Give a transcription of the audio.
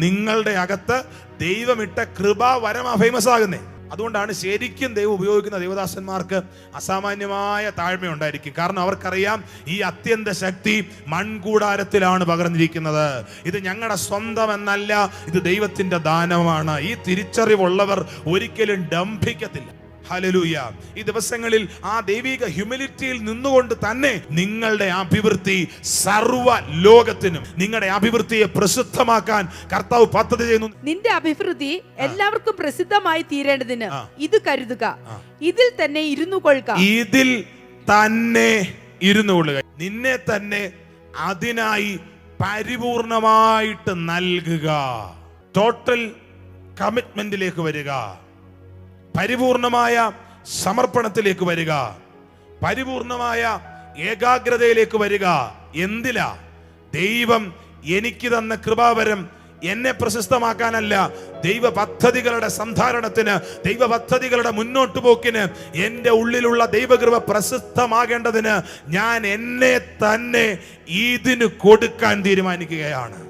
നിങ്ങളുടെ അകത്ത് ദൈവമിട്ട കൃപാവരമാ ഫേമസ് ആകുന്നേ. അതുകൊണ്ടാണ് ശരിക്കും ദൈവം ഉപയോഗിക്കുന്ന ദൈവദാസന്മാർക്ക് അസാമാന്യമായ താഴ്മയുണ്ടായിരിക്കും. കാരണം അവർക്കറിയാം ഈ അത്യന്ത ശക്തി മൺകൂടാരത്തിലാണ് പകർന്നിരിക്കുന്നത്. ഇത് ഞങ്ങളുടെ സ്വന്തം എന്നല്ല, ഇത് ദൈവത്തിന്റെ ദാനമാണ്. ഈ തിരിച്ചറിവുള്ളവർ ഒരിക്കലും ഡംഭിക്കത്തില്ല. ഹല്ലേലൂയ. ഈ ദിവസങ്ങളിൽ ആ ദൈവിക ഹ്യൂമിലിറ്റിയിൽ നിന്നുകൊണ്ട് തന്നെ നിങ്ങളുടെ അഭിവൃദ്ധി സർവ്വ ലോകത്തിനും, നിങ്ങളുടെ അഭിവൃദ്ധിയെ പ്രസിദ്ധമാക്കാൻ കർത്താവ് പദ്ധതി ചെയ്യുന്നു. നിന്റെ അഭിവൃദ്ധി എല്ലാവർക്കും പ്രസിദ്ധമായി തീരേണ്ടതിന് ഇത് കരുതുക, ഇതിൽ തന്നെ ഇരുന്നു കൊള്ളുക. ഇതിൽ തന്നെ ഇരുന്നു കൊള്ളുക. നിന്നെ തന്നെ അതിനായി പരിപൂർണമായിട്ട് നൽകുക. ടോട്ടൽ കമ്മിറ്റ്മെന്റിലേക്ക് വരിക, പരിപൂർണമായ സമർപ്പണത്തിലേക്ക് വരിക, പരിപൂർണമായ ഏകാഗ്രതയിലേക്ക് വരിക. എന്തിലാ? ദൈവം എനിക്ക് തന്ന കൃപാവരം എന്നെ പ്രശസ്തമാക്കാനല്ല, ദൈവ പദ്ധതികളുടെ സന്ധാരണത്തിന്, ദൈവ പദ്ധതികളുടെ മുന്നോട്ട് പോക്കിന്, എൻ്റെ ഉള്ളിലുള്ള ദൈവകൃപ പ്രസിദ്ധമാകേണ്ടതിന് ഞാൻ എന്നെ തന്നെ ഇതിന് കൊടുക്കാൻ തീരുമാനിക്കുകയാണ്.